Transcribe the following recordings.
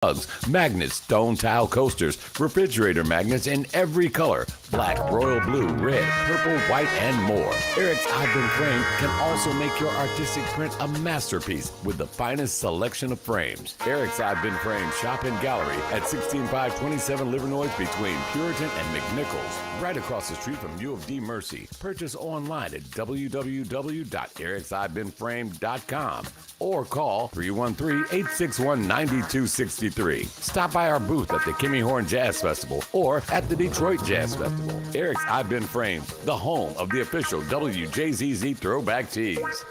Rugs, magnets, stone tile coasters, refrigerator magnets in every color, black, royal blue, red, purple, white, and more. Eric's I've Been Framed can also make your artistic print a masterpiece with the finest selection of frames. Eric's I've Been Framed shop and gallery at 16527 Livernois between Puritan and McNichols, right across the street from U of D Mercy. Purchase online at www.eric'sivebeenframed.com or call 313-861-9263. Stop by our booth at the Kimmy Horn Jazz Festival or at the Detroit Jazz Festival. Eric's I've Been Framed, the home of the official WJZZ Throwback Tees.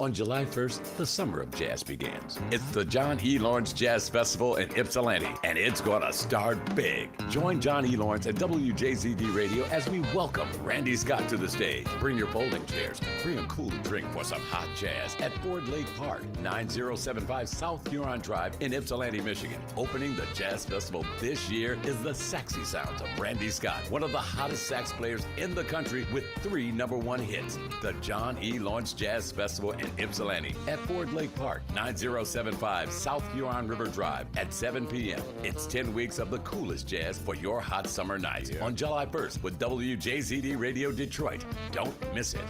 On July 1st, the summer of jazz begins. It's the John E. Lawrence Jazz Festival in Ypsilanti, and it's gonna start big. Join John E. Lawrence at WJZD Radio as we welcome Randy Scott to the stage. Bring your folding chairs, bring a cool drink for some hot jazz at Ford Lake Park, 9075 South Huron Drive in Ypsilanti, Michigan. Opening the Jazz Festival this year is the sexy sounds of Randy Scott, one of the hottest sax players in the country with 3 #1 hits. The John E. Lawrence Jazz Festival in Ypsilanti at Ford Lake Park, 9075 South Huron River Drive at 7 p.m. It's 10 weeks of the coolest jazz for your hot summer nights on July 1st with WJZD Radio Detroit. Don't miss it.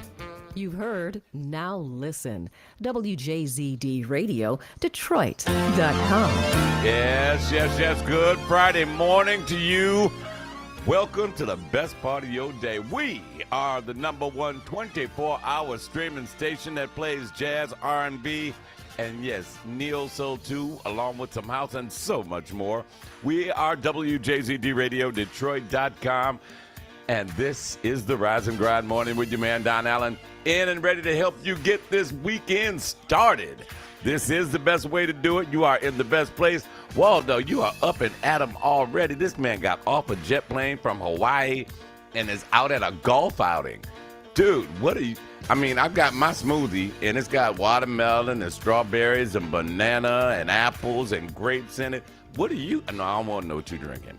You've heard, now listen. WJZD Radio, Detroit.com. Yes. Good Friday morning to you. Welcome to the best part of your day. We are the #1 24-hour streaming station that plays jazz, R&B, and yes, neo soul too, along with some house and so much more. We are WJZD Radio, Detroit.com, and this is the Rise and Grind Morning with your man, Don Allen, in and ready to help you get this weekend started. This is the best way to do it. You are in the best place. Waldo, you are up and at 'em already. This man got off a jet plane from Hawaii and is out at a golf outing. Dude, what are you? I mean, I've got my smoothie, and it's got watermelon and strawberries and banana and apples and grapes in it. What are you? No, I don't want to know what you're drinking.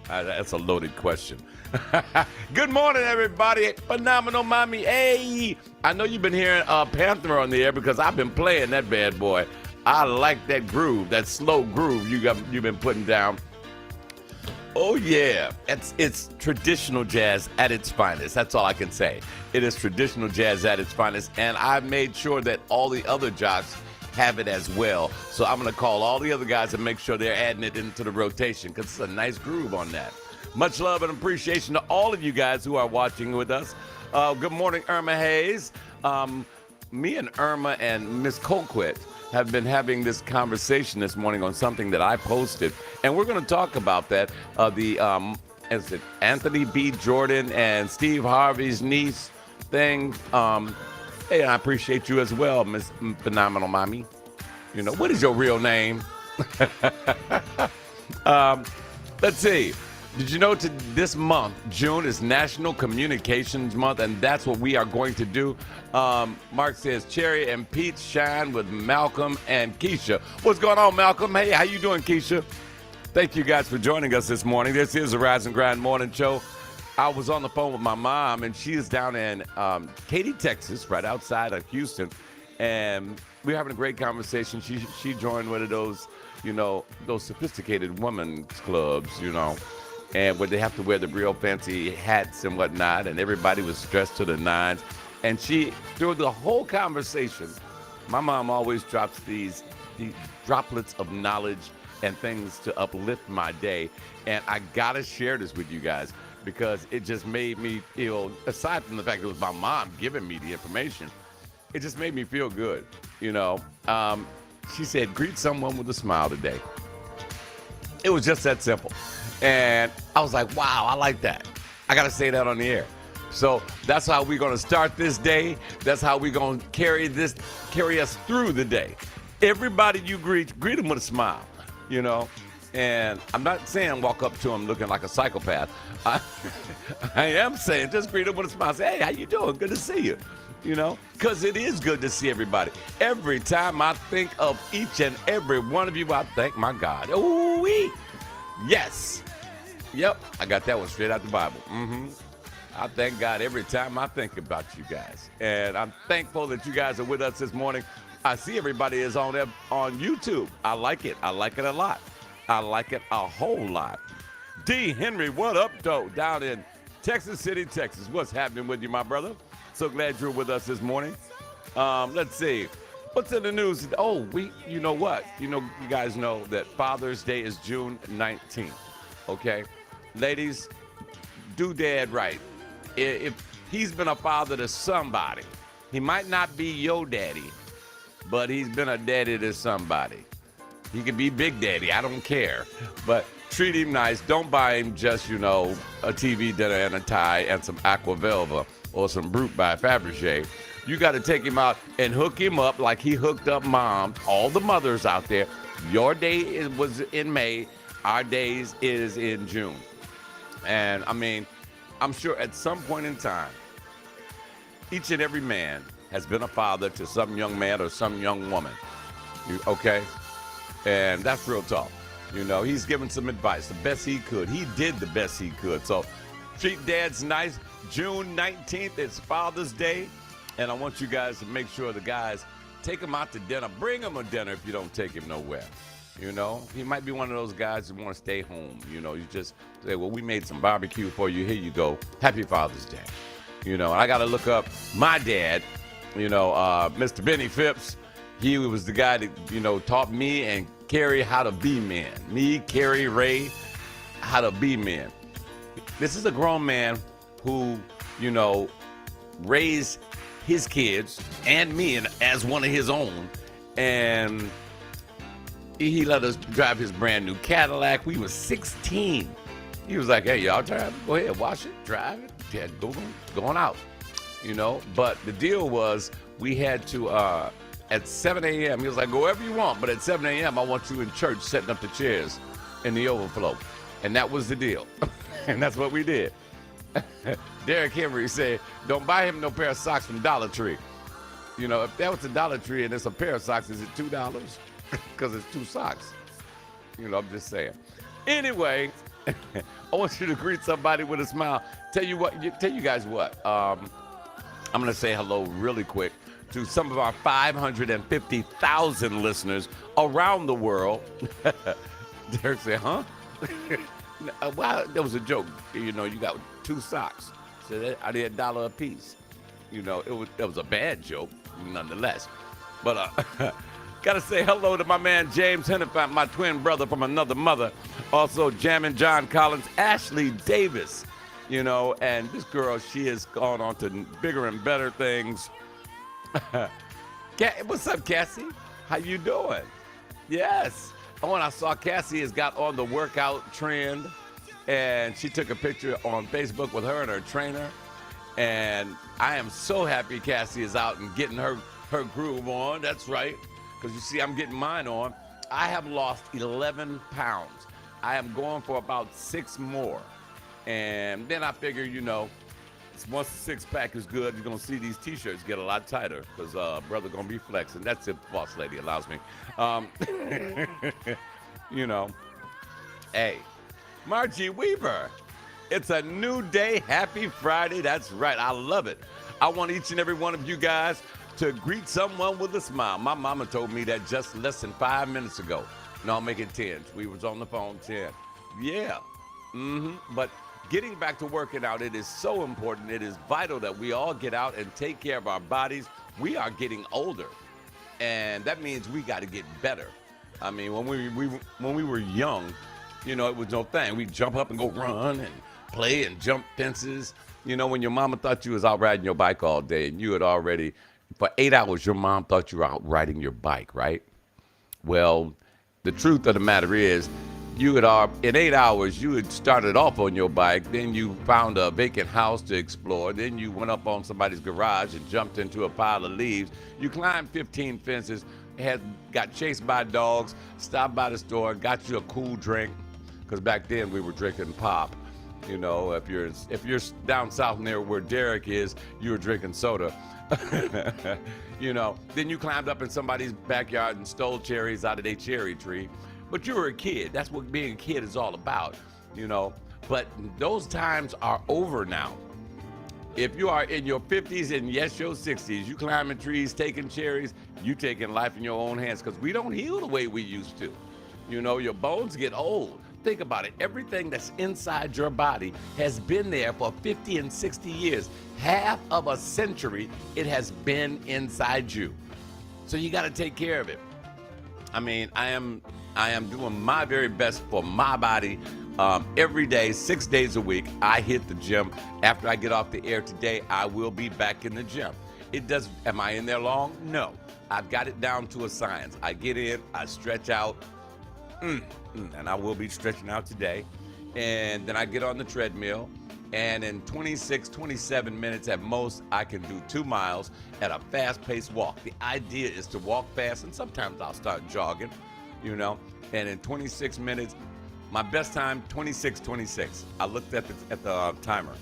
That's a loaded question. Good morning, everybody. Phenomenal Mommy. Hey, I know you've been hearing Panther on the air because I've been playing that bad boy. I like that groove, that slow groove you've been putting down. Oh, yeah. It's traditional jazz at its finest. That's all I can say. It is traditional jazz at its finest, and I've made sure that all the other jocks have it as well. So I'm going to call all the other guys and make sure they're adding it into the rotation because it's a nice groove on that. Much love and appreciation to all of you guys who are watching with us. Good morning, Irma Hayes. Me and Irma and Miss Colquitt have been having this conversation this morning on something that I posted, and we're going to talk about that. Is it Anthony B. Jordan and Steve Harvey's niece thing? Hey, I appreciate you as well, Miss Phenomenal Mommy. You know, what is your real name? Let's see. Did you know this month, June, is National Communications Month, and that's what we are going to do. Mark says, Cherry and Pete shine with Malcolm and Keisha. What's going on, Malcolm? Hey, how you doing, Keisha? Thank you guys for joining us this morning. This is the Rise and Grind Morning Show. I was on the phone with my mom, and she is down in Katy, Texas, right outside of Houston, and we're having a great conversation. She joined one of those, those sophisticated women's clubs, and where they have to wear the real fancy hats and whatnot, and everybody was dressed to the nines. And through the whole conversation, my mom always drops these droplets of knowledge and things to uplift my day. And I gotta share this with you guys because it just made me feel, aside from the fact that it was my mom giving me the information, it just made me feel good, She said, greet someone with a smile today. It was just that simple. And I was like, wow, I like that. I got to say that on the air. So that's how we're going to start this day. That's how we're going to carry us through the day. Everybody you greet them with a smile, And I'm not saying walk up to them looking like a psychopath. I am saying just greet them with a smile. Say, hey, how you doing? Good to see you. Because it is good to see everybody. Every time I think of each and every one of you, I thank my God. Ooh-wee. Yes. Yep, I got that one straight out the Bible. I thank God every time I think about you guys. And I'm thankful that you guys are with us this morning. I see everybody is on there on YouTube. I like it. I like it a lot. I like it a whole lot. D. Henry, what up, though? Down in Texas City, Texas. What's happening with you, my brother? So glad you're with us this morning. Let's see. What's in the news? Oh, you know what? You guys know that Father's Day is June 19th. Okay? Ladies, do dad right. If he's been a father to somebody, he might not be your daddy, but he's been a daddy to somebody. He could be Big Daddy. I don't care. But treat him nice. Don't buy him just, a TV dinner and a tie and some Aqua Velva or some Brute by Fabergé. You got to take him out and hook him up like he hooked up mom. All the mothers out there, your day was in May. Our days is in June. And, I'm sure at some point in time, each and every man has been a father to some young man or some young woman. Okay? And that's real talk. He's given some advice, the best he could. He did the best he could. So treat dads nice. June 19th, it's Father's Day. And I want you guys to make sure the guys take him out to dinner. Bring him a dinner if you don't take him nowhere. He might be one of those guys who want to stay home. You just say, well, we made some barbecue for you. Here you go. Happy Father's Day. I got to look up my dad, Mr. Benny Phipps. He was the guy that, taught me and Carrie how to be men. Me, Carrie, Ray, how to be men. This is a grown man who, raised his kids and me as one of his own. And he let us drive his brand new Cadillac. We were 16. He was like, hey, y'all drive? Go ahead, wash it, drive it. Yeah, going out, But the deal was we had to, at 7 a.m., he was like, go wherever you want, but at 7 a.m., I want you in church setting up the chairs in the overflow. And that was the deal. And that's what we did. Derek Henry said, don't buy him no pair of socks from Dollar Tree. If that was a Dollar Tree and it's a pair of socks, is it $2? Because it's 2 socks. I'm just saying. Anyway, I want you to greet somebody with a smile. Tell you guys what. I'm going to say hello really quick to some of our 550,000 listeners around the world. Derek said, huh? Well, that was a joke. You got 2 socks. So I did $1 a piece. That was a bad joke, nonetheless. But got to say hello to my man James Hennepin, my twin brother from another mother. Also, Jammin' John Collins, Ashley Davis. And this girl, she has gone on to bigger and better things. What's up, Cassie? How you doing? Yes. Oh, and I saw Cassie has got on the workout trend, and she took a picture on Facebook with her and her trainer. And I am so happy Cassie is out and getting her groove on. That's right. Because you see, I'm getting mine on. I have lost 11 pounds. I am going for about 6 more. And then I figure, once the 6-pack is good, you're going to see these T-shirts get a lot tighter because brother going to be flexing. That's if the boss lady allows me. Hey, Margie Weaver, it's a new day. Happy Friday. That's right. I love it. I want each and every one of you guys to greet someone with a smile. My mama told me that just less than 5 minutes ago. No, I'll make it 10. We was on the phone 10. Yeah. But getting back to working out, it is so important. It is vital that we all get out and take care of our bodies. We are getting older, and that means we got to get better. When we were young, it was no thing. We'd jump up and go run and play and jump fences. When your mama thought you was out riding your bike all day, and you had already, for 8 hours, your mom thought you were out riding your bike, right? Well, the truth of the matter is, in 8 hours, you had started off on your bike, then you found a vacant house to explore, then you went up on somebody's garage and jumped into a pile of leaves. You climbed 15 fences, got chased by dogs, stopped by the store, got you a cool drink, because back then we were drinking pop. If you're down south near where Derek is, you were drinking soda. Then you climbed up in somebody's backyard and stole cherries out of their cherry tree. But you were a kid. That's what being a kid is all about, But those times are over now. If you are in your 50s and yes, your 60s, you climbing trees, taking cherries, you taking life in your own hands because we don't heal the way we used to. You know, your bones get old. Think about it. Everything that's inside your body has been there for 50 and 60 years. Half of a century, it has been inside you. So you got to take care of it. I mean, I am doing my very best for my body. Every day, 6 days a week, I hit the gym. After I get off the air today, I will be back in the gym. Am I in there long? No. I've got it down to a science. I get in, I stretch out, and I will be stretching out today. And then I get on the treadmill, and in 26, 27 minutes at most, I can do 2 miles at a fast-paced walk. The idea is to walk fast, and sometimes I'll start jogging, you know, and in 26 minutes, my best time, 26:26. I looked at the timer,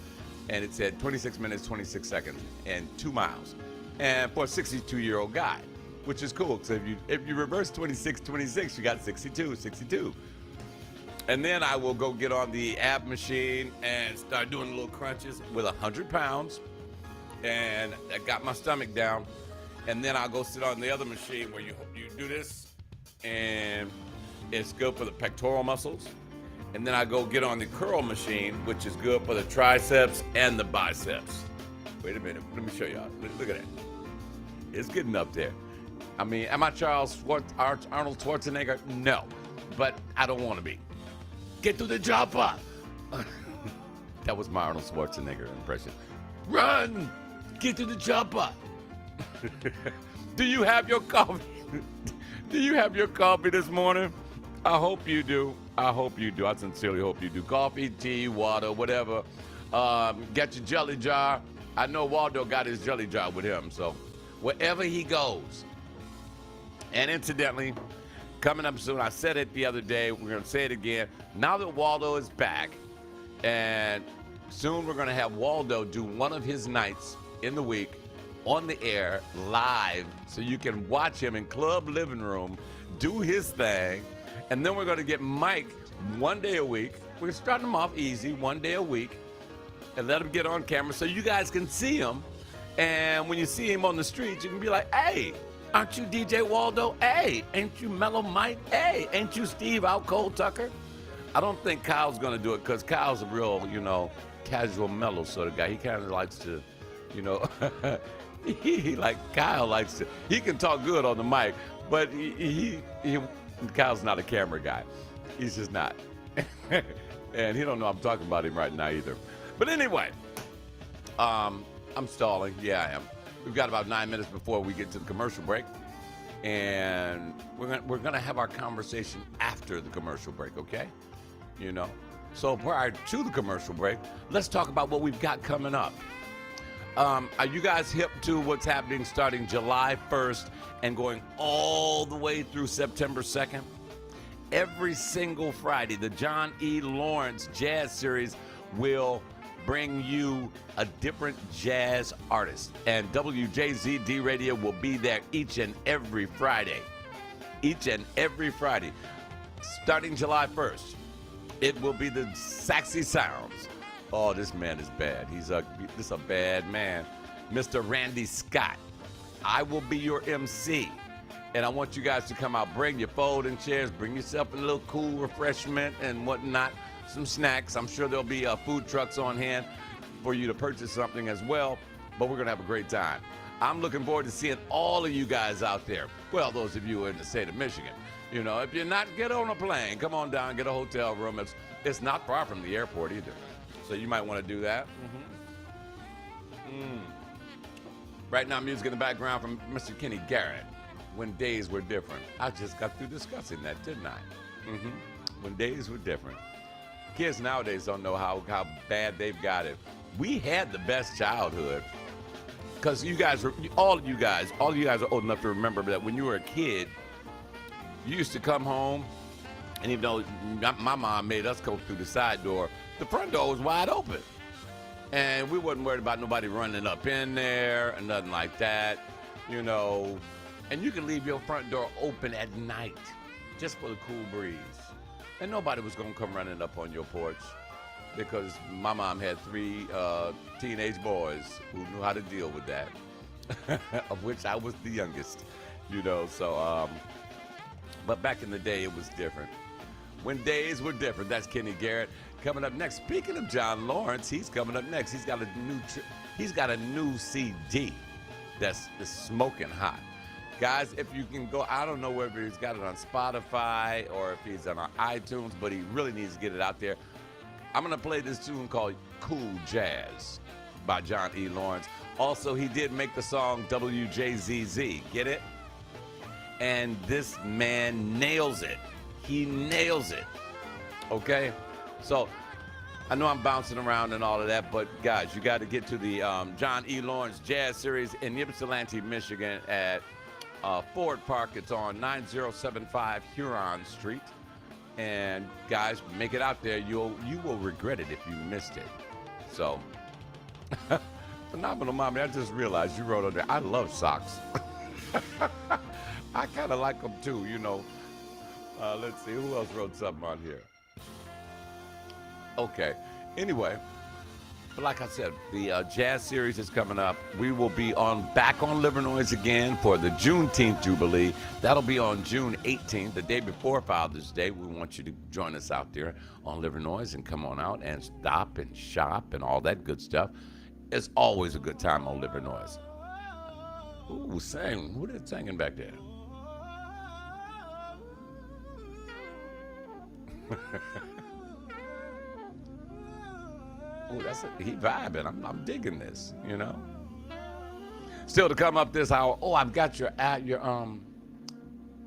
and it said 26 minutes, 26 seconds, and 2 miles. And for a 62-year-old guy, which is cool, because if you reverse 26:26, you got 62. And then I will go get on the ab machine and start doing little crunches with 100 pounds, and I got my stomach down. And then I'll go sit on the other machine where you do this, and it's good for the pectoral muscles. And then I go get on the curl machine, which is good for the triceps and the biceps. Wait a minute, let me show y'all. Look at that. It's getting up there. I mean, am I Arnold Schwarzenegger? No, but I don't want to be. Get to the chopper. That was my Arnold Schwarzenegger impression. Run, get to the chopper. Do you have your coffee? Do you have your coffee this morning? I hope you do. I sincerely hope you do. Coffee, tea, water, whatever. Get your jelly jar. I know Waldo got his jelly jar with him, so wherever he goes. And incidentally, coming up soon, I said it the other day, we're going to say it again. Now that Waldo is back, and soon we're going to have Waldo do one of his nights in the week on the air, live, so you can watch him in Club Living Room, do his thing. And then we're going to get Mike 1 day a week. We're starting him off easy, 1 day a week, and let him get on camera so you guys can see him. And when you see him on the street, you can be like, hey, aren't you DJ Waldo? Hey, ain't you Mellow Mike? Hey, ain't you Steve Out Cold Tucker? I don't think Kyle's going to do it because Kyle's a real, casual, mellow sort of guy. He kind of likes to, Kyle likes to, he can talk good on the mic, but Kyle's not a camera guy. He's just not. And he don't know I'm talking about him right now either. But anyway, I'm stalling. Yeah, I am. We've got about 9 minutes before we get to the commercial break. And we're gonna have our conversation after the commercial break, okay? So prior to the commercial break, let's talk about what we've got coming up. Are you guys hip to what's happening starting July 1st and going all the way through September 2nd? Every single Friday, the John E. Lawrence Jazz Series will bring you a different jazz artist. And WJZD Radio will be there each and every Friday. Starting July 1st, it will be the Saxy Sounds. Oh, this man is bad. This is a bad man. Mr. Randy Scott. I will be your MC. And I want you guys to come out, bring your folding chairs, bring yourself a little cool refreshment and whatnot, some snacks. I'm sure there'll be food trucks on hand for you to purchase something as well, but we're going to have a great time. I'm looking forward to seeing all of you guys out there. Well, those of you in the state of Michigan. If you're not, get on a plane. Come on down, get a hotel room. It's not far from the airport either. So you might want to do that. Right now, music in the background from Mr. Kenny Garrett, When Days Were Different. I just got through discussing that, didn't I? When days were different. Kids nowadays don't know how bad they've got it. We had the best childhood because all of you guys are old enough to remember that when you were a kid, you used to come home, and even though my mom made us go through the side door, the front door was wide open. And we wasn't worried about nobody running up in there and nothing like that, And you can leave your front door open at night just for the cool breeze. And nobody was going to come running up on your porch. because my mom had 3 teenage boys who knew how to deal with that, of which I was the youngest, you know. So, but back in the day, it was different. When days were different. That's Kenny Garrett coming up next. Speaking of John Lawrence, he's coming up next. He's got a new CD that's smoking hot. Guys, if you can go, I don't know whether he's got it on Spotify or if he's on iTunes, but he really needs to get it out there. I'm going to play this tune called Cool Jazz by John E. Lawrence. Also, he did make the song WJZZ. Get it? And this man nails it. He nails it. Okay? So, I know I'm bouncing around and all of that, but guys, you got to get to the John E. Lawrence Jazz Series in Ypsilanti, Michigan at Ford Park. It's on 9075 Huron Street. And guys, make it out there. You will regret it if you missed it. So, Phenomenal Mommy, I just realized you wrote on there, I love socks. I kind of like them too, you know. Let's see, who else wrote something on here? Okay, anyway, but like I said, the Jazz Series is coming up. We will be back on Livernois again for the Juneteenth Jubilee. That'll be on June 18th, the day before Father's Day. We want you to join us out there on Livernois and come on out and stop and shop and all that good stuff. It's always a good time on Livernois. Ooh, sing. Who is singing back there? Oh, he vibing. I'm digging this, you know. Still to come up this hour. Oh, I've got your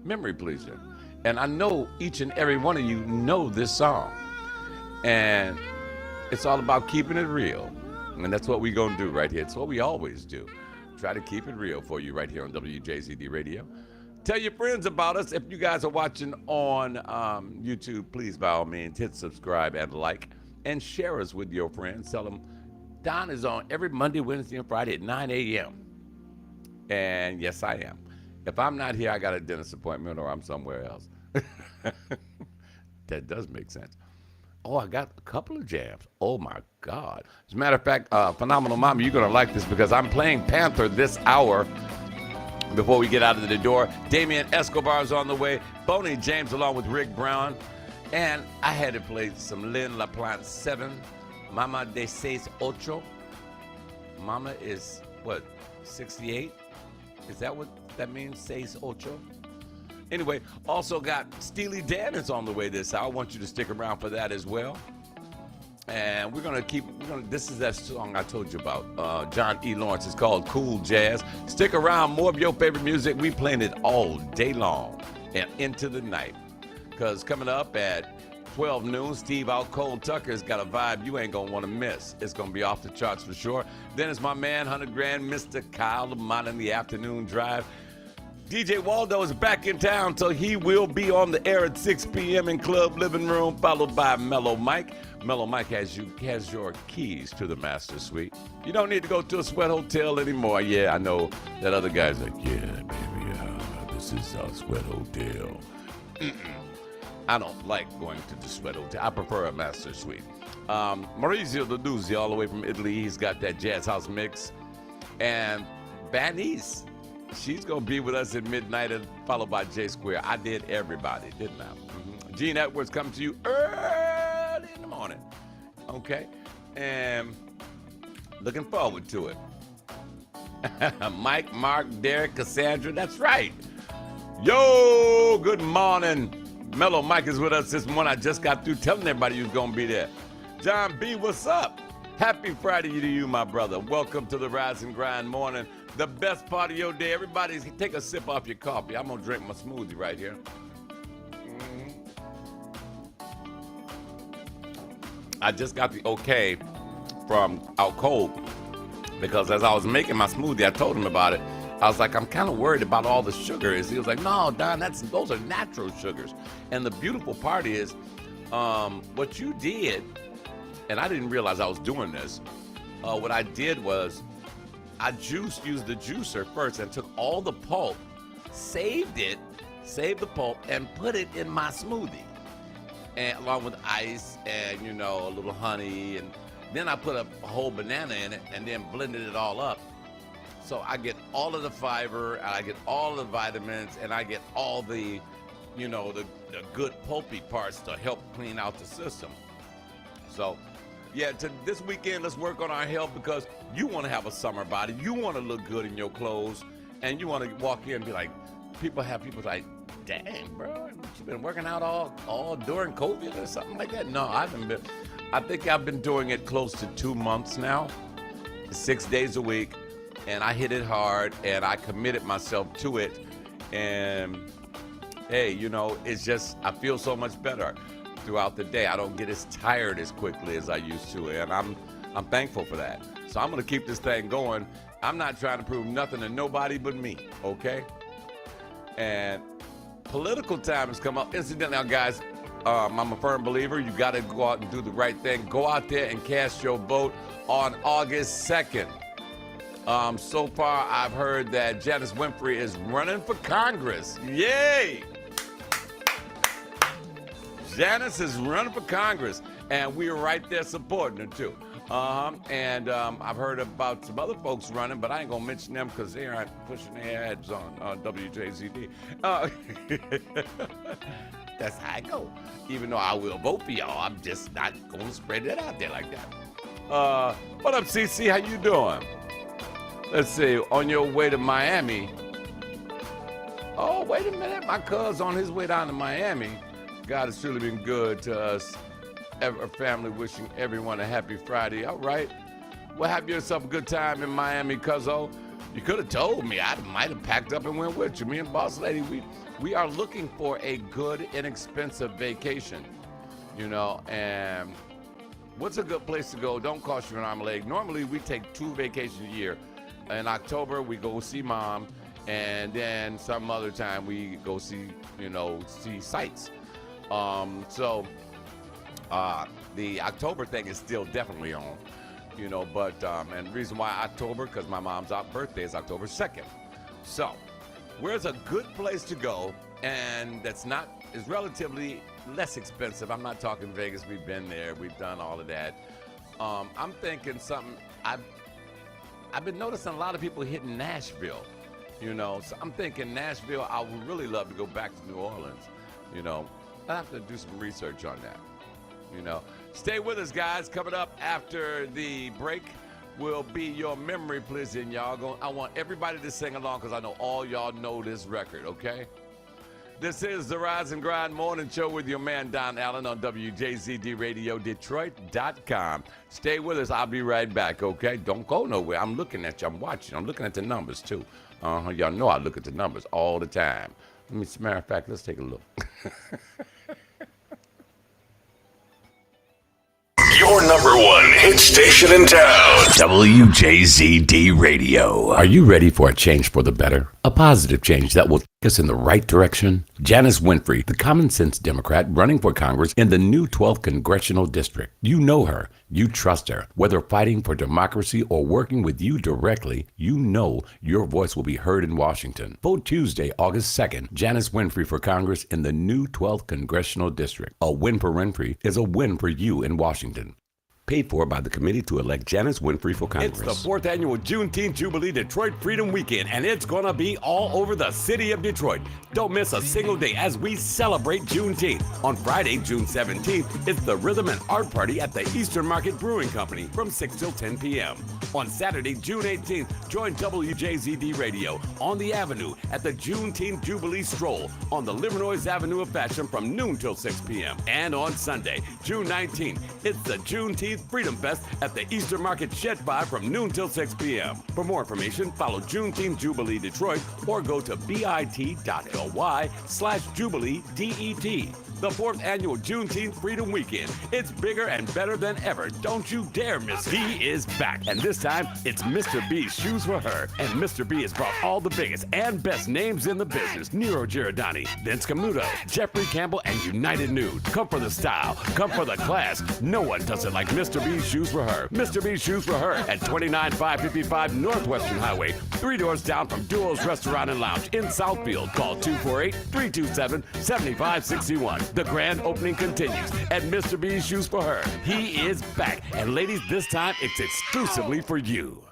memory pleaser, and I know each and every one of you know this song, and it's all about keeping it real, and that's what we gonna do right here. It's what we always do. Try to keep it real for you right here on WJZD Radio. Tell your friends about us. If you guys are watching on YouTube, please, by all means, hit subscribe and like. And share us with your friends. Tell them Don is on every Monday, Wednesday, and Friday at 9 a.m. And yes, I am. If I'm not here, I got a dentist appointment or I'm somewhere else. That does make sense. Oh, I got a couple of jams. Oh, my God. As a matter of fact, Phenomenal Mommy, you're going to like this because I'm playing Panther this hour before we get out of the door. Damian Escobar is on the way. Boney James along with Rick Brown. And I had to play some Lynn LaPlante 7, Mama de 68. Mama is, what, 68? Is that what that means, 68? Anyway, also got Steely Dan is on the way this hour. I want you to stick around for that as well. And this is that song I told you about. John E. Lawrence. It's called Cool Jazz. Stick around, more of your favorite music. We playing it all day long and into the night. Because coming up at 12 noon, Steve Out Cold Tucker's got a vibe you ain't going to want to miss. It's going to be off the charts for sure. Then it's my man, 100 Grand, Mr. Kyle Lamont in the afternoon drive. DJ Waldo is back in town, so he will be on the air at 6 p.m. in Club Living Room, followed by Mellow Mike. Mellow Mike has your keys to the master suite. You don't need to go to a sweat hotel anymore. Yeah, I know that other guy's like, yeah, baby, this is a sweat hotel. I don't like going to the sweat hotel. I prefer a master suite. Maurizio Duduzzi, all the way from Italy, he's got that jazz house mix. And Banice, she's going to be with us at midnight, followed by J Square. I did everybody, didn't I? Mm-hmm. Gene Edwards coming to you early in the morning. Okay? And looking forward to it. Mike, Mark, Derek, Cassandra, that's right. Yo, good morning. Mellow Mike is with us this morning. I just got through telling everybody you was going to be there. John B., what's up? Happy Friday to you, my brother. Welcome to the Rise and Grind morning. The best part of your day. Everybody take a sip off your coffee. I'm going to drink my smoothie right here. I just got the okay from Out Cold because as I was making my smoothie, I told him about it. I was like, I'm kind of worried about all the sugars. He was like, no, Don, those are natural sugars. And the beautiful part is what you did, and I didn't realize I was doing this. What I did was I used the juicer first and took all the pulp, saved the pulp, and put it in my smoothie. and along with ice and, you know, a little honey. And then I put a whole banana in it and then blended it all up. So I get all of the fiber, and I get all of the vitamins, and I get all the, you know, the good pulpy parts to help clean out the system. So, yeah, this weekend, let's work on our health, because you want to have a summer body. You want to look good in your clothes, and you want to walk in and be like, people like, dang, bro, you been working out all during COVID or something like that? No, I think I've been doing it close to 2 months now, 6 days a week, and I hit it hard, and I committed myself to it, and hey, you know, it's just, I feel so much better throughout the day. I don't get as tired as quickly as I used to, and I'm thankful for that. So I'm gonna keep this thing going. I'm not trying to prove nothing to nobody but me, okay? And political time has come up. Incidentally, now guys, I'm a firm believer, you gotta go out and do the right thing. Go out there and cast your vote on August 2nd. So far, I've heard that Janice Winfrey is running for Congress. Yay! Janice is running for Congress, and we are right there supporting her, too. And I've heard about some other folks running, but I ain't going to mention them because they aren't pushing their ads on WJZD. That's how I go. Even though I will vote for y'all, I'm just not going to spread it out there like that. What up, CC? How you doing? Let's see, on your way to Miami. Oh, wait a minute. My cousin's on his way down to Miami. God has truly been good to us. Our family wishing everyone a happy Friday. All right. Well, have yourself a good time in Miami, cuzzo. You could have told me. I might have packed up and went with you. Me and Boss Lady, we are looking for a good, inexpensive vacation. You know, and what's a good place to go? Don't cost you an arm and a leg. Normally, we take 2 vacations a year. In October, we go see Mom, and then some other time we go see sights. So the October thing is still definitely on, you know, but, and the reason why October, because my mom's birthday is October 2nd. So where's a good place to go, and is relatively less expensive? I'm not talking Vegas. We've been there. We've done all of that. I'm thinking something, I've been noticing a lot of people hitting Nashville, you know, so I'm thinking Nashville. I would really love to go back to New Orleans, you know. I have to do some research on that, you know. Stay with us, guys. Coming up after the break will be your memory pleasing, y'all. I want everybody to sing along because I know all y'all know this record, okay? This is the Rise and Grind Morning Show with your man Don Allen on WJZD Radio Detroit.com. Stay with us. I'll be right back, okay? Don't go nowhere. I'm looking at you. I'm watching. I'm looking at the numbers, too. Y'all know I look at the numbers all the time. As a matter of fact, let's take a look. Your number one hit station in town. WJZD Radio. Are you ready for a change for the better? A positive change that will take us in the right direction? Janice Winfrey, the common sense Democrat running for Congress in the new 12th Congressional District. You know her. You trust her. Whether fighting for democracy or working with you directly, you know your voice will be heard in Washington. Vote Tuesday, August 2nd. Janice Winfrey for Congress in the new 12th Congressional District. A win for Winfrey is a win for you in Washington. Paid for by the committee to elect Janice Winfrey for Congress. It's the 4th annual Juneteenth Jubilee Detroit Freedom Weekend, and it's going to be all over the city of Detroit. Don't miss a single day as we celebrate Juneteenth. On Friday, June 17th, it's the Rhythm and Art Party at the Eastern Market Brewing Company from 6 till 10 p.m. On Saturday, June 18th, join WJZD Radio on the Avenue at the Juneteenth Jubilee Stroll on the Livernois Avenue of Fashion from noon till 6 p.m. And on Sunday, June 19th, it's the Juneteenth Freedom Fest at the Eastern Market Shed Bar from noon till 6 p.m. For more information, follow Juneteenth Jubilee Detroit or go to bit.ly/JubileeDET. The 4th annual Juneteenth Freedom Weekend. It's bigger and better than ever. Don't you dare miss it. He is back, and this time it's Mr. B's Shoes for Her. And Mr. B has brought all the biggest and best names in the business. Nero Giordani, Vince Camuto, Jeffrey Campbell, and United Nude. Come for the style. Come for the class. No one does it like Mr. B's Shoes for Her. Mr. B's Shoes for Her at 29555 Northwestern Highway. 3 doors down from Duo's Restaurant and Lounge in Southfield. Call 248-327-7561. The grand opening continues at Mr. B's Shoes for Her. He is back. And ladies, this time it's exclusively for you.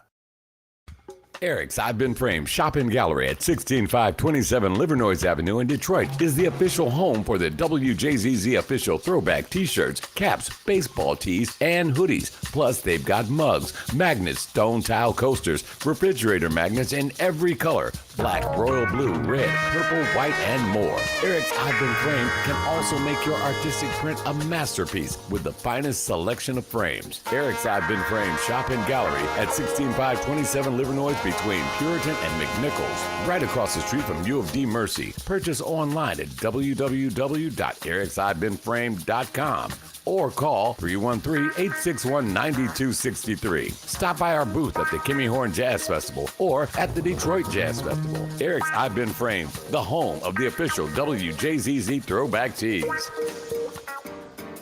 Eric's I've Been Framed Shopping Gallery at 16527 Livernois Avenue in Detroit is the official home for the WJZZ official throwback t-shirts, caps, baseball tees, and hoodies. Plus, they've got mugs, magnets, stone tile coasters, refrigerator magnets in every color: black, royal blue, red, purple, white, and more. Eric's I've Been Framed can also make your artistic print a masterpiece with the finest selection of frames. Eric's I've Been Framed Shopping Gallery at 16527 Livernois between Puritan and McNichols, right across the street from U of D Mercy. Purchase online at www.eric'sibeenframed.com or call 313-861-9263. Stop by our booth at the Kimmy Horn Jazz Festival or at the Detroit Jazz Festival. Eric's I've Been Framed, the home of the official WJZZ throwback tees.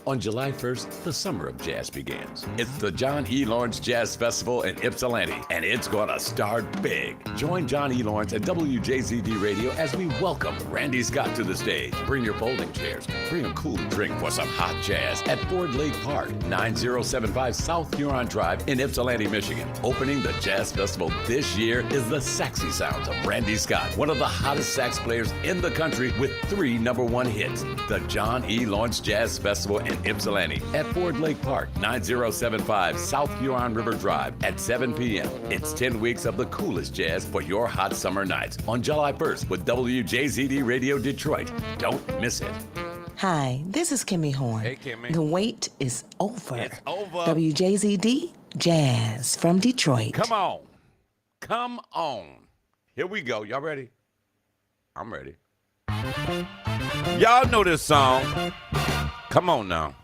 On July 1st, the summer of jazz begins. It's the John E. Lawrence Jazz Festival in Ypsilanti, and it's gonna start big. Join John E. Lawrence at WJZD Radio as we welcome Randy Scott to the stage. Bring your folding chairs. Bring a cool drink for some hot jazz at Ford Lake Park, 9075 South Huron Drive in Ypsilanti, Michigan. Opening the Jazz Festival this year is the saxy sounds of Randy Scott, one of the hottest sax players in the country with 3 #1 hits. The John E. Lawrence Jazz Festival in Ypsilanti at Ford Lake Park, 9075 South Huron River Drive at 7 p.m. It's 10 weeks of the coolest jazz for your hot summer nights on July 1st with WJZD Radio Detroit. Don't miss it. Hi, this is Kimmy Horn. Hey, Kimmy. The wait is over. It's over. WJZD Jazz from Detroit. Come on. Come on. Here we go. Y'all ready? I'm ready. Y'all know this song. Come on now.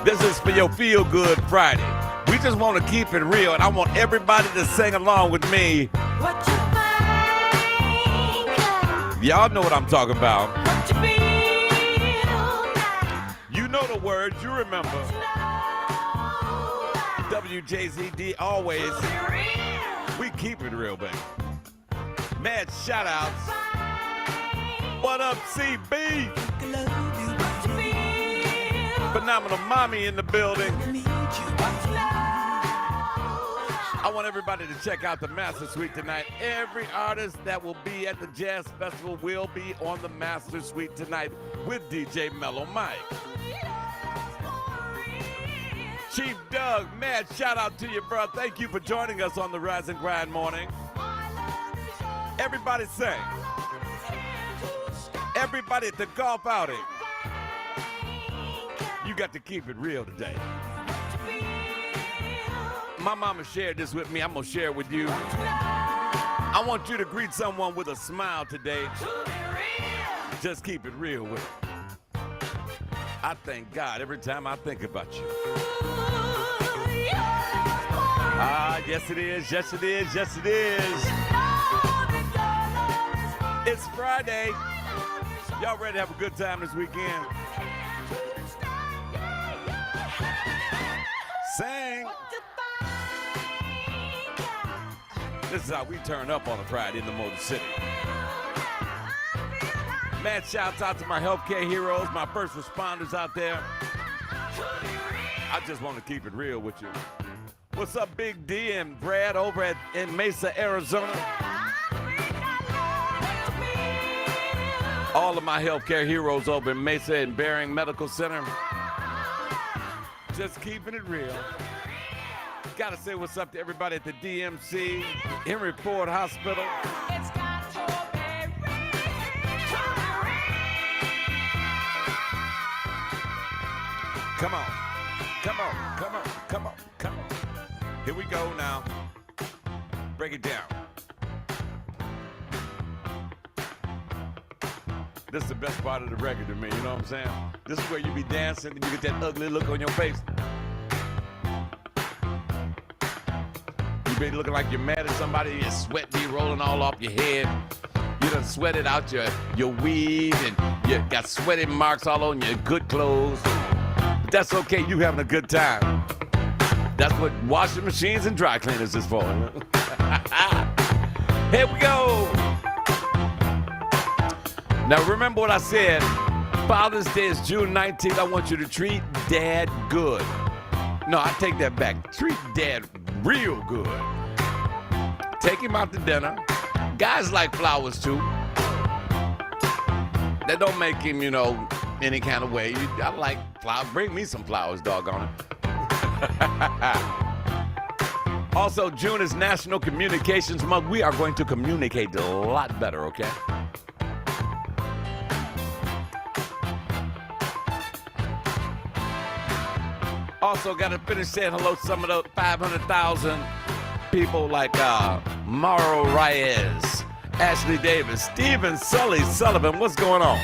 This is for your Feel Good Friday. We just want to keep it real, and I want everybody to sing along with me. What you think, Y'all know what I'm talking about. what you feel now, You know the words. You remember. know WJZD always. that real. We keep it real, baby. Mad shout outs. What up, CB? Phenomenal mommy in the building. I want everybody to check out the Master Suite tonight. Every artist that will be at the Jazz Festival will be on the Master Suite tonight with DJ Mellow Mike. Chief Doug, mad shout out to you, bro. Thank you for joining us on the Rise and Grind morning. Everybody sing. Everybody at the golf outing. You got to keep it real today. My mama shared this with me. I'm going to share it with you. I want you to greet someone with a smile today. Just keep it real with it. I thank God every time I think about you. Ah, yes it is, yes it is, yes it is. It's Friday. Y'all ready to have a good time this weekend? Sing. This is how we turn up on a Friday in the Motor City. Man, shouts out to my healthcare heroes, my first responders out there. I just want to keep it real with you. What's up, Big D and Brad over in Mesa, Arizona? All of my healthcare heroes over in Mesa and Bering Medical Center. Just keeping it real. Gotta say what's up to everybody at the DMC, Henry Ford Hospital. Come on, come on, come on, come on, come on. Here we go now. Break it down. This is the best part of the record to me, you know what I'm saying? This is where you be dancing and you get that ugly look on your face. You be looking like you're mad at somebody, your sweat be rolling all off your head. You done sweated out your weave and you got sweaty marks all on your good clothes. But that's okay, you having a good time. That's what washing machines and dry cleaners is for. Here we go. Now remember what I said. Father's Day is June 19th. I want you to treat Dad good. No, I take that back. Treat Dad real good. Take him out to dinner. Guys like flowers too. That don't make him, any kind of way. I like flowers. Bring me some flowers, doggone it. Also, June is National Communications Month. We are going to communicate a lot better, okay? Also, got to finish saying hello to some of the 500,000 people like Mauro Reyes, Ashley Davis, Stephen Sully Sullivan. What's going on?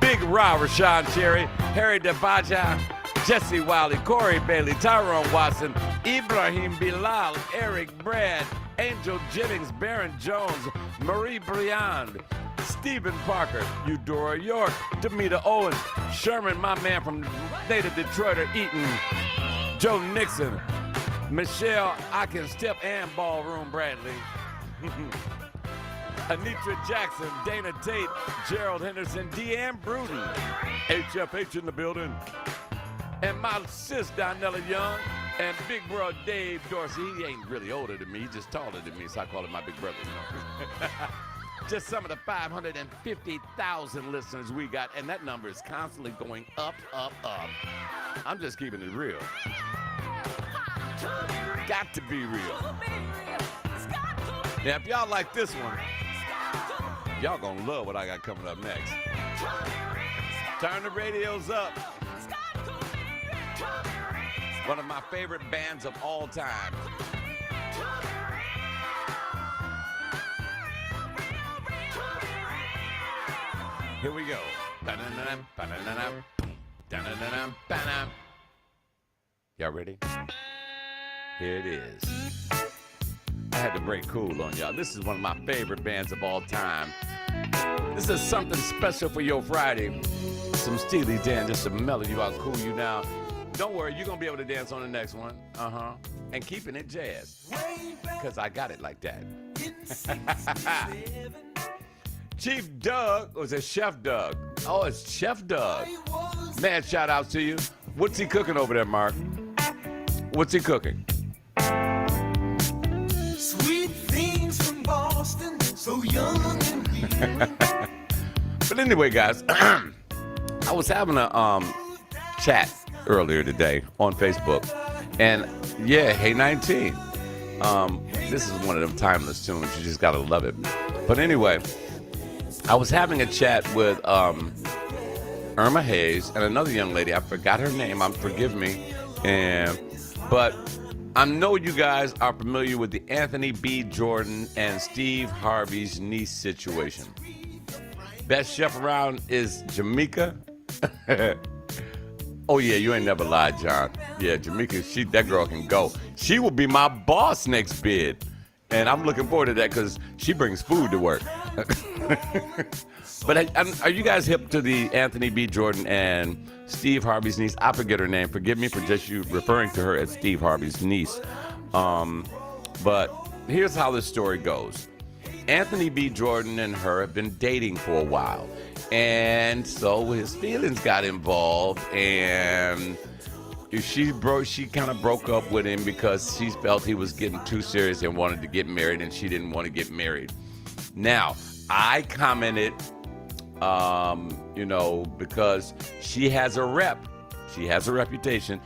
Big Ra, Rashawn Cherry, Harry DeBaja, Jesse Wiley, Corey Bailey, Tyrone Watson, Ibrahim Bilal, Eric Brad, Angel Jennings, Baron Jones, Marie Briand, Stephen Parker, Eudora York, Demita Owens, Sherman, my man from native Detroiter, Eaton, Joe Nixon, Michelle Step and Ballroom Bradley, Anitra Jackson, Dana Tate, Gerald Henderson, Deanne Bruton, HFH in the building, and my sis Donella Young, and big bro Dave Dorsey. He ain't really older than me, he's just taller than me, so I call him my big brother, Just some of the 550,000 listeners we got, and that number is constantly going up, up, up. I'm just keeping it real. Got to be real. Now, if y'all like this one, y'all gonna love what I got coming up next. Turn the radios up. One of my favorite bands of all time. Here we go. Y'all ready? Here it is. I had to break cool on y'all. This is one of my favorite bands of all time. This is something special for your Friday. Some Steely Dan just to mellow you out, cool you down. Don't worry, you're going to be able to dance on the next one. And keeping it jazz. Because I got it like that. Chief Doug, or is it Chef Doug? Oh, it's Chef Doug. Man, shout out to you. What's he cooking over there, Mark? What's he cooking? Sweet things from Boston, so young and pure. But anyway, guys, I was having a chat earlier today on Facebook, and yeah, Hey 19. This is one of them timeless tunes. You just gotta love it. But anyway, I was having a chat with Irma Hayes and another young lady. I forgot her name. Forgive me. But I know you guys are familiar with the Anthony B. Jordan and Steve Harvey's niece situation. Best chef around is Jamaica. Oh yeah, you ain't never lied, John. Yeah, Jamaica, that girl can go. She will be my boss next bid. And I'm looking forward to that because she brings food to work. But are you guys hip to the Anthony B. Jordan and Steve Harvey's niece? I forget her name. Forgive me for just you referring to her as Steve Harvey's niece. But here's how this story goes. Anthony B. Jordan and her have been dating for a while. And so his feelings got involved, and she kind of broke up with him because she felt he was getting too serious and wanted to get married, and she didn't want to get married. Now, I commented, because she has a rep. She has a reputation,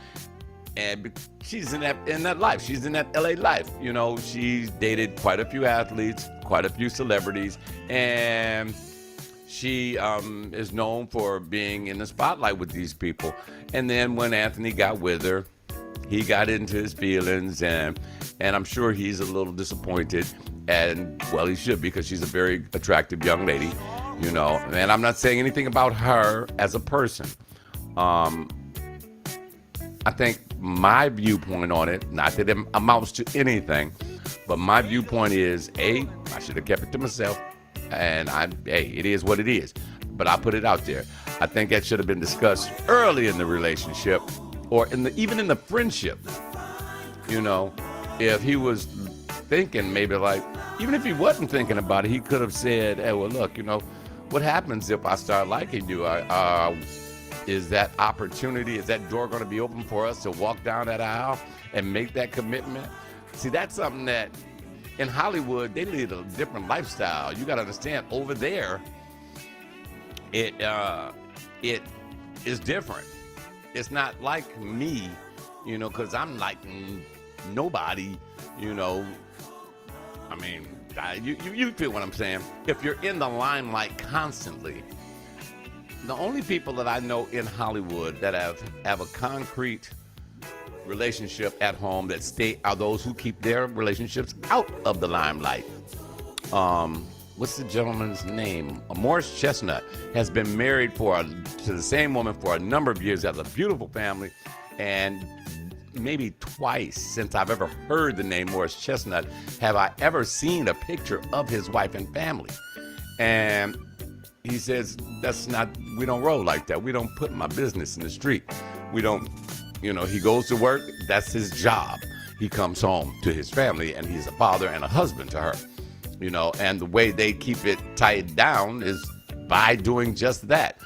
and she's in that life. She's in that LA life. She's dated quite a few athletes, quite a few celebrities, and she is known for being in the spotlight with these people. And then when Anthony got with her, he got into his feelings, and I'm sure he's a little disappointed. And, well, he should, because she's a very attractive young lady, And I'm not saying anything about her as a person. I think my viewpoint on it, not that it amounts to anything, but my viewpoint is, I should have kept it to myself. And it is what it is. But I put it out there. I think that should have been discussed early in the relationship, or even in the friendship. If he was thinking maybe even if he wasn't thinking about it, he could have said, hey, well, look, what happens if I start liking you? Is that opportunity, is that door going to be open for us to walk down that aisle and make that commitment? See, that's something that in Hollywood, they lead a different lifestyle. You got to understand, over there, it is different. It's not like me, because I'm like nobody, I mean, you feel what I'm saying. If you're in the limelight constantly, the only people that I know in Hollywood that have a concrete relationship at home that stay are those who keep their relationships out of the limelight. What's the gentleman's name? Morris Chestnut has been married to the same woman for a number of years, has a beautiful family, and maybe twice since I've ever heard the name Morris Chestnut have I ever seen a picture of his wife and family. And he says, we don't roll like that. We don't put my business in the street. We don't, he goes to work, that's his job. He comes home to his family and he's a father and a husband to her, and the way they keep it tied down is by doing just that.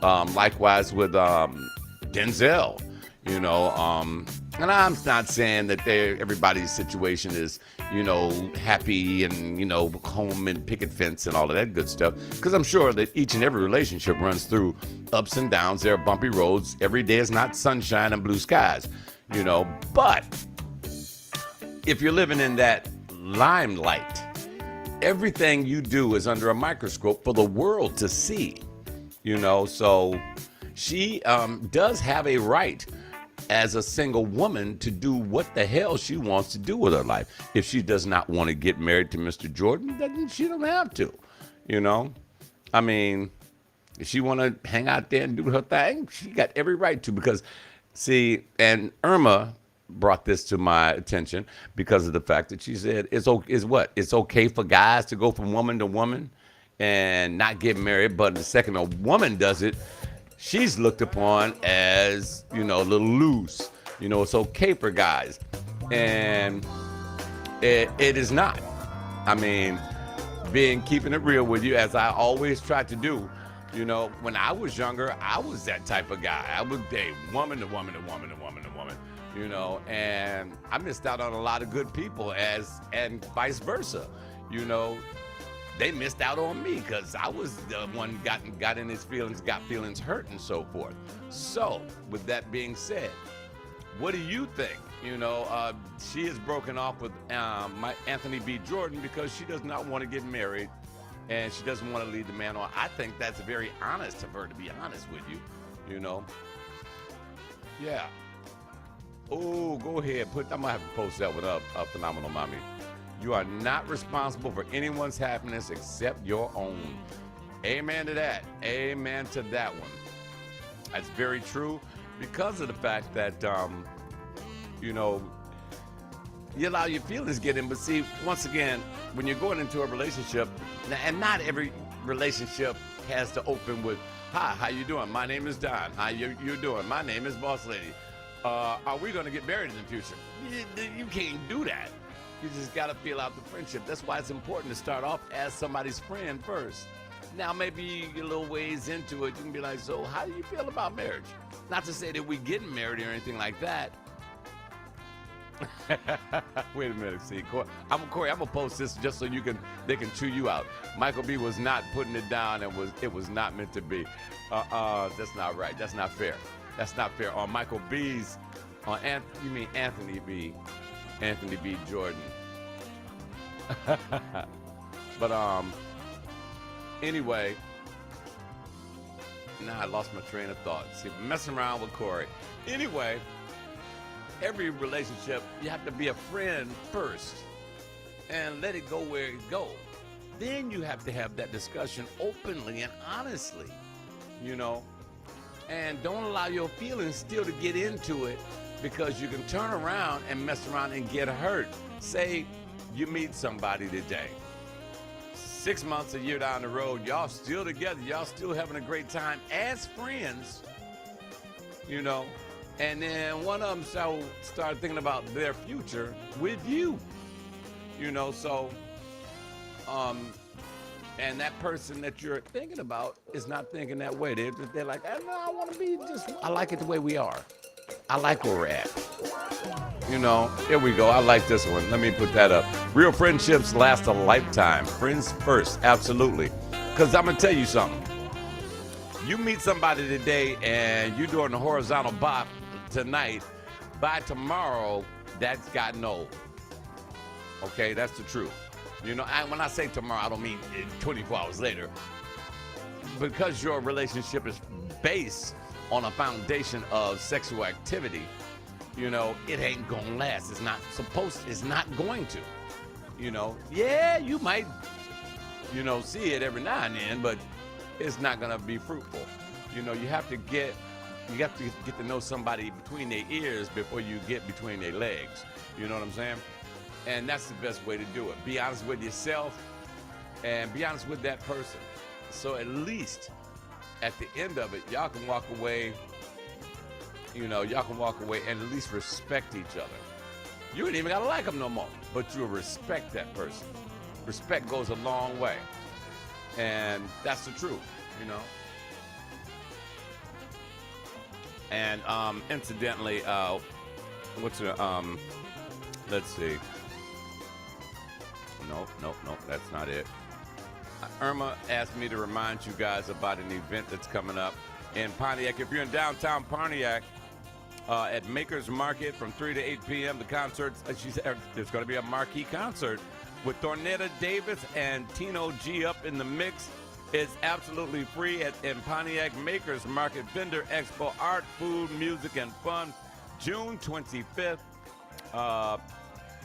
Likewise with Denzel, and I'm not saying that everybody's situation is, happy and, home and picket fence and all of that good stuff. Because I'm sure that each and every relationship runs through ups and downs. There are bumpy roads. Every day is not sunshine and blue skies, But if you're living in that limelight, everything you do is under a microscope for the world to see, So she does have a right as a single woman to do what the hell she wants to do with her life. If she does not want to get married to Mr. Jordan, then she don't have to, I mean, if she want to hang out there and do her thing, she got every right to, because see, and Irma brought this to my attention because of the fact that she said it's okay for guys to go from woman to woman and not get married, but the second a woman does it, she's looked upon as, a little loose. It's okay for guys. And it is not. I mean, keeping it real with you, as I always try to do, when I was younger, I was that type of guy. I would date woman to woman to woman to woman to woman, and I missed out on a lot of good people and vice versa, They missed out on me because I was the one got in his feelings, got feelings hurt, and so forth. So, with that being said, what do you think? She is broken off with Anthony B. Jordan because she does not want to get married and she doesn't want to lead the man on. I think that's very honest of her, to be honest with you, Yeah. Oh, go ahead. I'm going to have to post that one up, Phenomenal Mommy. You are not responsible for anyone's happiness except your own. Amen to that. Amen to that one. That's very true because of the fact that, you allow your feelings to get in. But see, once again, when you're going into a relationship, and not every relationship has to open with, hi, how you doing? My name is Don. How you doing? My name is Boss Lady. Are we going to get married in the future? You can't do that. You just got to feel out the friendship. That's why it's important to start off as somebody's friend first. Now, maybe you get a little ways into it. You can be like, so how do you feel about marriage? Not to say that we getting married or anything like that. Wait a minute, see, Corey, I'm going to post this just so they can chew you out. Michael B was not putting it down and it was not meant to be. That's not right. That's not fair. That's not fair. On Michael B's, you mean Anthony B. Anthony B. Jordan. But anyway, now I lost my train of thought. See, messing around with Corey. Anyway, every relationship, you have to be a friend first and let it go where it goes. Then you have to have that discussion openly and honestly, and don't allow your feelings still to get into it, because you can turn around and mess around and get hurt. Say you meet somebody today. 6 months, a year down the road, y'all still together. Y'all still having a great time as friends, And then one of them start thinking about their future with you, So and that person that you're thinking about is not thinking that way. They're like, no, I want to be just, I like it the way we are. I like where we're at. You know, here we go. I like this one. Let me put that up. Real friendships last a lifetime. Friends first, absolutely. Because I'm going to tell you something. You meet somebody today and you're doing the horizontal bop tonight. By tomorrow, that's gotten old. Okay, that's the truth. You know, when I say tomorrow, I don't mean 24 hours later. Because your relationship is based on a foundation of sexual activity, you know, it ain't gonna last. It's not going to. You know, yeah, you might, you know, see it every now and then, but it's not gonna be fruitful. You know, you have to get to know somebody between their ears before you get between their legs. You know what I'm saying? And that's the best way to do it. Be honest with yourself and be honest with that person. So at least at the end of it, y'all can walk away, you know, and at least respect each other. You ain't even gotta like them no more, but you'll respect that person. Respect goes a long way. And that's the truth, you know. And incidentally, let's see. Nope, that's not it. Irma asked me to remind you guys about an event that's coming up in Pontiac. If you're in downtown Pontiac, at Makers Market from 3 to 8 p.m., the concerts, she said there's going to be a marquee concert with Thornetta Davis and Tino G up in the mix. It's absolutely free in Pontiac Makers Market. Vendor Expo, art, food, music, and fun, June 25th.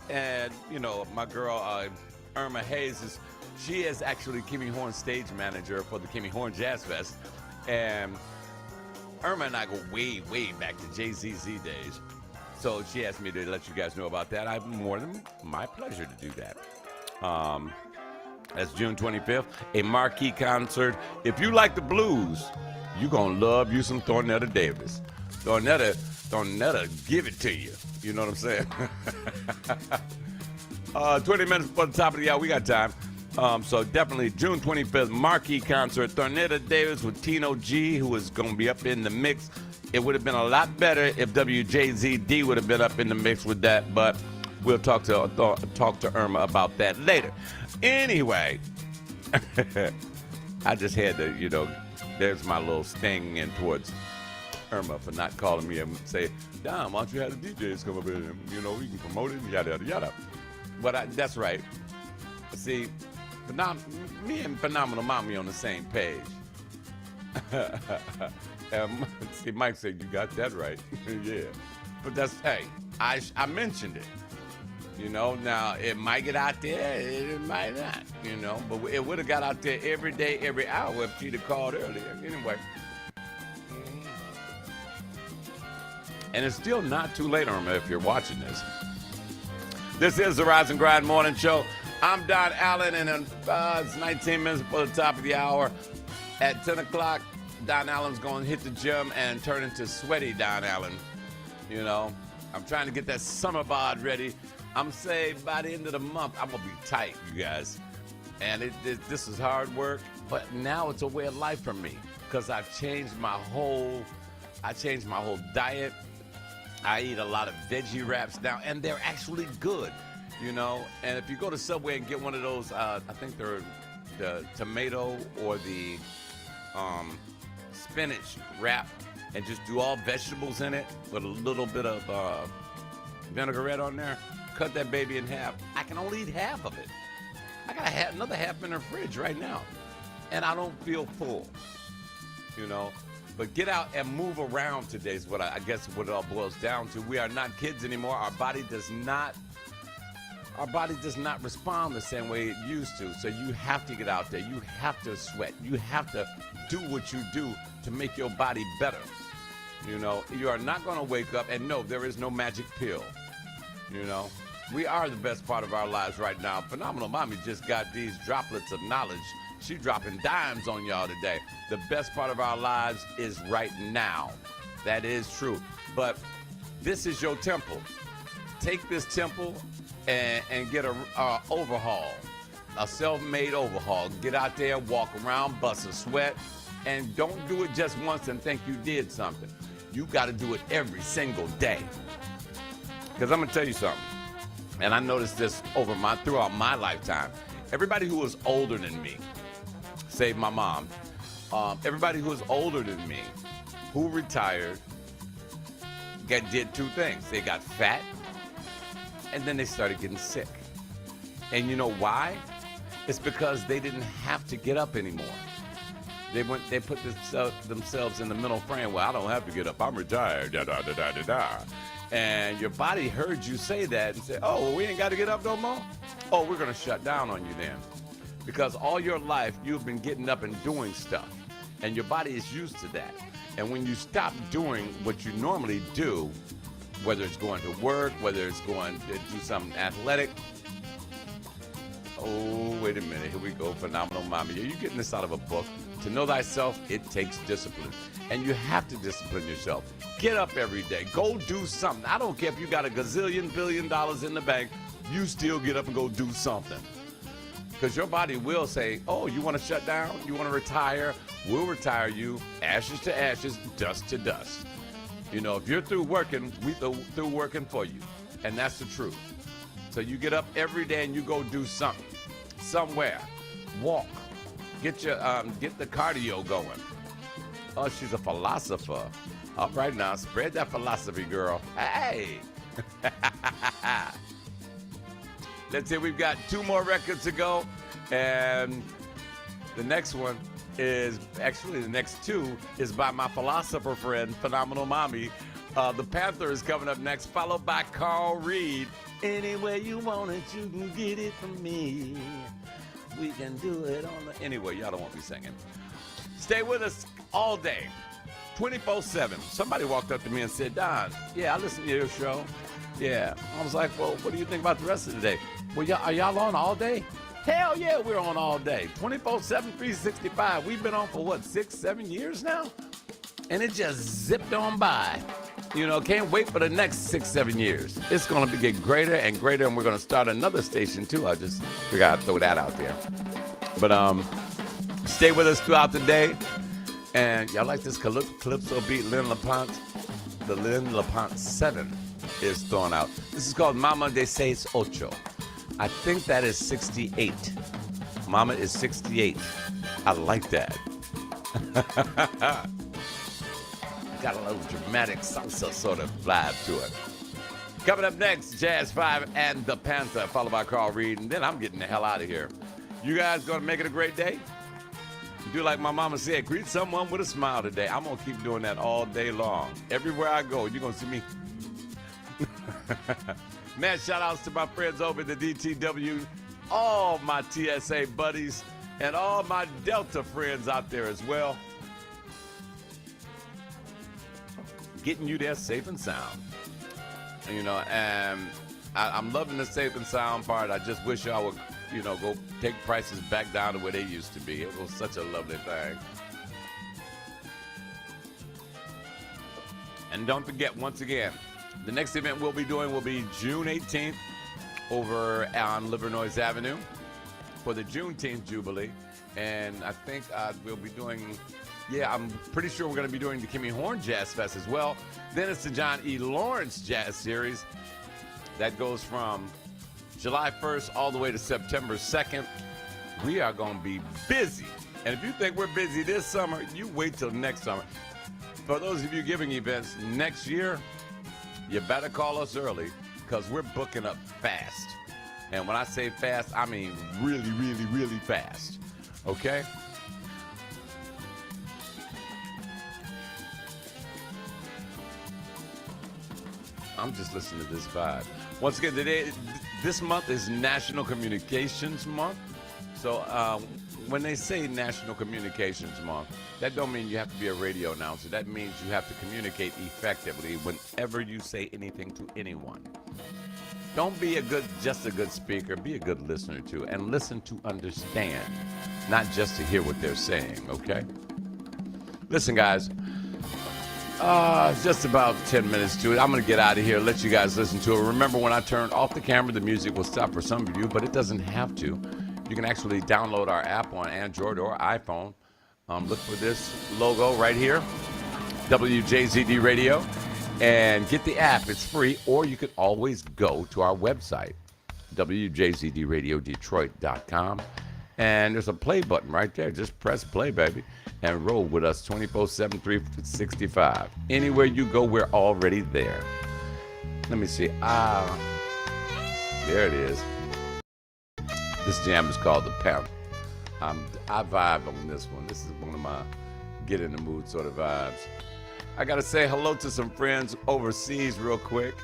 And, you know, my girl, Irma Hayes, she is actually Kimmy Horn's stage manager for the Kimmy Horn Jazz Fest. And Irma and I go way, way back to JZZ days. So she asked me to let you guys know about that. I'm more than my pleasure to do that. That's June 25th, a marquee concert. If you like the blues, you're going to love you some Thornetta Davis. Thornetta, give it to you. You know what I'm saying? 20 minutes before the top of the hour, we got time. So definitely June 25th, marquee concert. Thornetta Davis with Tino G, who is going to be up in the mix. It would have been a lot better if WJZD would have been up in the mix with that, but we'll talk to Irma about that later. Anyway, I just had to, you know, there's my little sting in towards Irma for not calling me and say, Dom, why don't you have the DJs come up here and, you know, we can promote it, yada, yada, yada. But that's right. See, me and Phenomenal Mommy on the same page. See, Mike said, you got that right. Yeah. But that's, hey, I mentioned it. You know, now it might get out there, it might not, you know, but it would have got out there every day, every hour if she'd have called earlier. Anyway. And it's still not too late, Irma, if you're watching this. This is the Rise and Grind Morning Show. I'm Don Allen, and it's 19 minutes before the top of the hour. At 10 o'clock, Don Allen's going to hit the gym and turn into sweaty Don Allen. You know, I'm trying to get that summer bod ready. I'm saying by the end of the month, I'm going to be tight, you guys. And this is hard work, but now it's a way of life for me because I've changed my whole diet. I eat a lot of veggie wraps now, and they're actually good, you know. And if you go to Subway and get one of those, I think they're the tomato or the spinach wrap, and just do all vegetables in it with a little bit of vinaigrette on there, cut that baby in half. I can only eat half of it. I got another half in the fridge right now, and I don't feel full, you know. But get out and move around today is what I guess what it all boils down to. We are not kids anymore. Our body does not respond the same way it used to. So you have to get out there. You have to sweat. You have to do what you do to make your body better. You know, you are not going to wake up and no, there is no magic pill. You know, we are the best part of our lives right now. Phenomenal Mommy just got these droplets of knowledge. She's dropping dimes on y'all today. The best part of our lives is right now. That is true. But this is your temple. Take this temple and get a overhaul. a self-made overhaul. Get out there, walk around, bust a sweat, and don't do it just once and think you did something. You got to do it every single day. Because I'm going to tell you something, and I noticed this throughout my lifetime. Everybody who was older than me, save my mom, everybody who was older than me, who retired, did two things. They got fat, and then they started getting sick. And you know why? It's because they didn't have to get up anymore. They put themselves in the mental frame. Well, I don't have to get up. I'm retired. Da da da da da da. And your body heard you say that and said, "Oh, well, we ain't got to get up no more. Oh, we're gonna shut down on you then," because all your life you've been getting up and doing stuff, and your body is used to that. And when you stop doing what you normally do, whether it's going to work, whether it's going to do something athletic. Oh, wait a minute. Here we go. Phenomenal Mommy. Are you getting this out of a book? To know thyself, it takes discipline. And you have to discipline yourself. Get up every day. Go do something. I don't care if you got a gazillion billion dollars in the bank. You still get up and go do something. Because your body will say, oh, you want to shut down? You want to retire? We'll retire you. Ashes to ashes, dust to dust. You know, if you're through working, we through working for you. And that's the truth. So you get up every day and you go do something, somewhere, walk, get the cardio going. Oh, she's a philosopher. All right now, spread that philosophy, girl. Hey. Let's see, we've got 2 more records to go, and the next one is actually the next 2 is by my philosopher friend, Phenomenal Mommy. The Panther is coming up next, followed by Carl Reed. Anywhere you want it, you can get it from me. We can do it on the... Anyway, y'all don't want me singing. Stay with us all day, 24/7. Somebody walked up to me and said, Don, yeah, I listen to your show. Yeah. I was like, well, what do you think about the rest of the day? Well, are y'all on all day? Hell yeah, we're on all day. 24/7, 365. We've been on for what, 6-7 years now? And it just zipped on by. You know, can't wait for the next 6-7 years. It's going to get greater and greater, and we're going to start another station, too. I just got to throw that out there. But stay with us throughout the day. And y'all like this Calypso beat Lynn LaPont? The Lynn LaPont 7 is thrown out. This is called Mama de Seis Ocho. I think that is 68. Mama is 68. I like that. Got a little dramatic salsa sort of vibe to it. Coming up next, Jazz 5 and The Panther, followed by Carl Reed, and then I'm getting the hell out of here. You guys gonna make it a great day? Do like my mama said, greet someone with a smile today. I'm gonna keep doing that all day long. Everywhere I go, you're gonna see me. Man, shout outs to my friends over at the DTW, all my TSA buddies, and all my Delta friends out there as well. Getting you there safe and sound. You know, and I'm loving the safe and sound part. I just wish y'all would, you know, go take prices back down to where they used to be. It was such a lovely thing. And don't forget, once again, the next event we'll be doing will be June 18th over on Livernois Avenue for the Juneteenth Jubilee. And I think we'll be doing... Yeah, I'm pretty sure we're going to be doing the Kimmy Horn Jazz Fest as well. Then it's the John E. Lawrence Jazz Series. That goes from July 1st all the way to September 2nd. We are going to be busy. And if you think we're busy this summer, you wait till next summer. For those of you giving events next year, you better call us early because we're booking up fast. And when I say fast, I mean really, really, really fast. Okay? I'm just listening to this vibe. Once again, this month is National Communications Month. So when they say National Communications Month, that don't mean you have to be a radio announcer. That means you have to communicate effectively whenever you say anything to anyone. Don't be just a good speaker. Be a good listener too, and listen to understand, not just to hear what they're saying. Okay? Listen, guys. Just about 10 minutes to it. I'm going to get out of here, let you guys listen to it. Remember, when I turn off the camera, the music will stop for some of you, but it doesn't have to. You can actually download our app on Android or iPhone. Look for this logo right here, WJZD Radio, and get the app. It's free, or you can always go to our website, WJZDRadioDetroit.com, and there's a play button right there. Just press play, baby, and roll with us 24/7, 365. Anywhere you go, we're already there. Let me see. There it is. This jam is called The Pimp. I vibe on this one. This is one of my get in the mood sort of vibes. I got to say hello to some friends overseas real quick.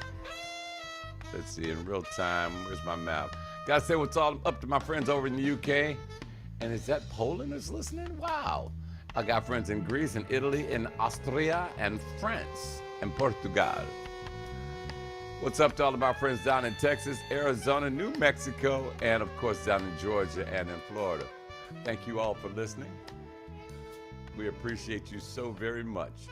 Let's see, in real time. Where's my map? Got to say what's all up to my friends over in the UK. And is that Poland that's listening? Wow. I got friends in Greece and Italy and Austria and France and Portugal. What's up to all of my friends down in Texas, Arizona, New Mexico, and of course down in Georgia and in Florida. Thank you all for listening. We appreciate you so very much.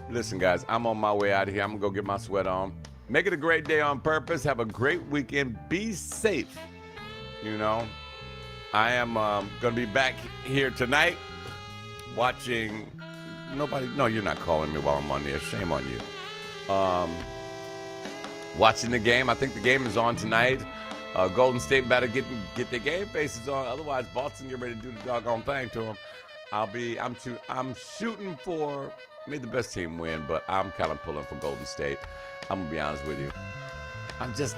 Listen, guys, I'm on my way out of here. I'm going to go get my sweat on. Make it a great day on purpose. Have a great weekend. Be safe. You know, I am going to be back here tonight watching nobody. No, you're not calling me while I'm on there. Shame on you. Watching the game. I think the game is on tonight. Golden State better get their game faces on. Otherwise, Boston get ready to do the doggone thing to them. I'm shooting for may the best team win, but I'm kind of pulling for Golden State. I'm gonna be honest with you. I just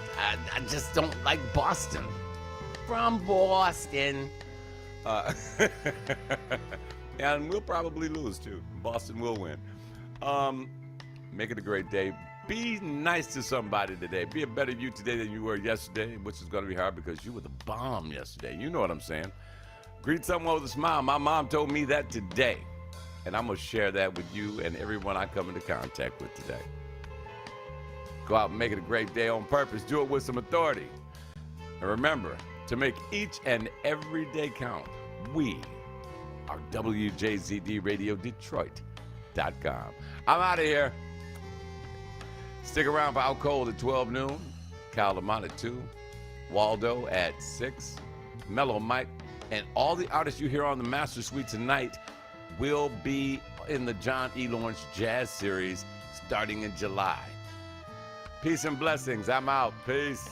don't like Boston. From Boston. And we'll probably lose too. Boston will win. Make it a great day. Be nice to somebody today. Be a better you today than you were yesterday, which is going to be hard because you were the bomb yesterday. You know what I'm saying. Greet someone with a smile. My mom told me that today, and I'm going to share that with you and everyone I come into contact with today. Go out and make it a great day on purpose. Do it with some authority. And remember, to make each and every day count, we are WJZD Radio Detroit.com. I'm out of here. Stick around for Out Cold at 12 noon, Kyle Lamont at 2, Waldo at 6, Mellow Mike, and all the artists you hear on the Master Suite tonight will be in the John E. Lawrence Jazz Series starting in July. Peace and blessings. I'm out. Peace.